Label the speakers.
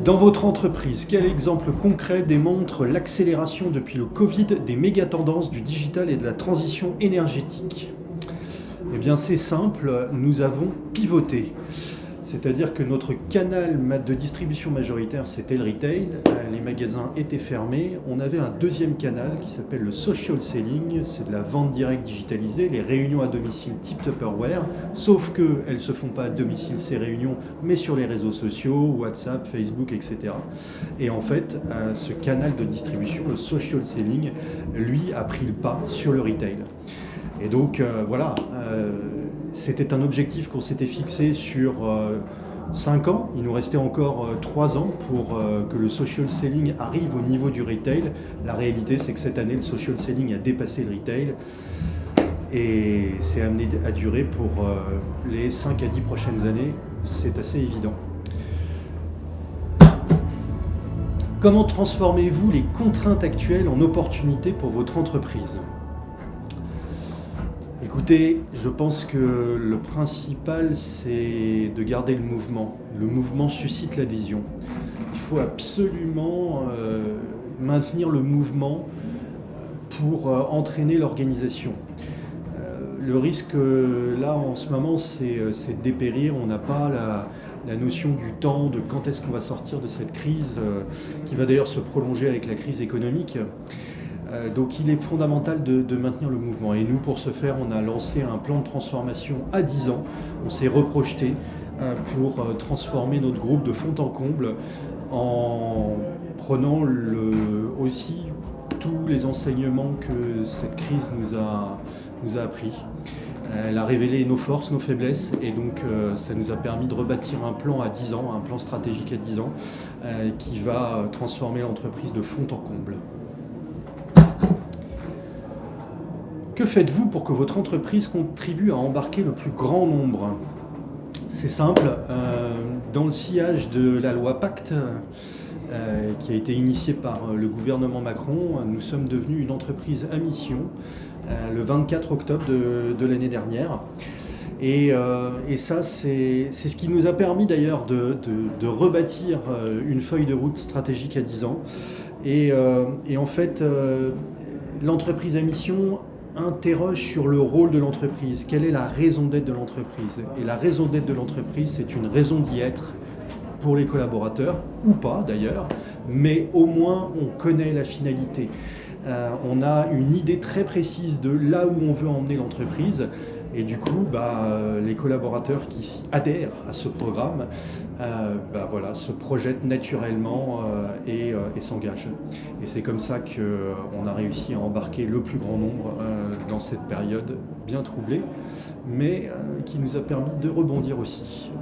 Speaker 1: Dans votre entreprise, quel exemple concret démontre l'accélération depuis le Covid des méga-tendances du digital et de la transition énergétique? Eh bien c'est simple, nous avons pivoté. C'est-à-dire que notre canal de distribution majoritaire, c'était le retail, les magasins étaient fermés. On avait un deuxième canal qui s'appelle le social selling, c'est de la vente directe digitalisée, les réunions à domicile type Tupperware, sauf qu'elles ne se font pas à domicile ces réunions, mais sur les réseaux sociaux, WhatsApp, Facebook, etc. Et en fait, ce canal de distribution, le social selling, lui a pris le pas sur le retail. Et donc voilà, c'était un objectif qu'on s'était fixé sur 5 ans. Il nous restait encore 3 ans pour que le social selling arrive au niveau du retail. La réalité, c'est que cette année, le social selling a dépassé le retail et c'est amené à durer pour les 5 à 10 prochaines années. C'est assez évident. Comment transformez-vous les contraintes actuelles en opportunités pour votre entreprise ? Écoutez, je pense que le principal, c'est de garder le mouvement. Le mouvement suscite l'adhésion. Il faut absolument maintenir le mouvement pour entraîner l'organisation. Le risque, là, en ce moment, c'est de dépérir. On n'a pas la notion du temps, de quand est-ce qu'on va sortir de cette crise, qui va d'ailleurs se prolonger avec la crise économique. Donc il est fondamental de maintenir le mouvement. Et nous, pour ce faire, on a lancé un plan de transformation à 10 ans. On s'est reprojeté pour transformer notre groupe de fond en comble en prenant aussi tous les enseignements que cette crise nous a appris. Elle a révélé nos forces, nos faiblesses, et donc ça nous a permis de rebâtir un plan à 10 ans, un plan stratégique à 10 ans, qui va transformer l'entreprise de fond en comble. Que faites-vous pour que votre entreprise contribue à embarquer le plus grand nombre ? C'est simple, dans le sillage de la loi Pacte, qui a été initiée par le gouvernement Macron, nous sommes devenus une entreprise à mission le 24 octobre de l'année dernière. Et ça, c'est ce qui nous a permis d'ailleurs de rebâtir une feuille de route stratégique à 10 ans. Et en fait, l'entreprise à mission interroge sur le rôle de l'entreprise. Quelle est la raison d'être de l'entreprise ? Et la raison d'être de l'entreprise, c'est une raison d'y être pour les collaborateurs, ou pas d'ailleurs, mais au moins on connaît la finalité. On a une idée très précise de là où on veut emmener l'entreprise. Et du coup, les collaborateurs qui adhèrent à ce programme se projettent naturellement et s'engagent. Et c'est comme ça qu'on a réussi à embarquer le plus grand nombre dans cette période bien troublée, mais qui nous a permis de rebondir aussi.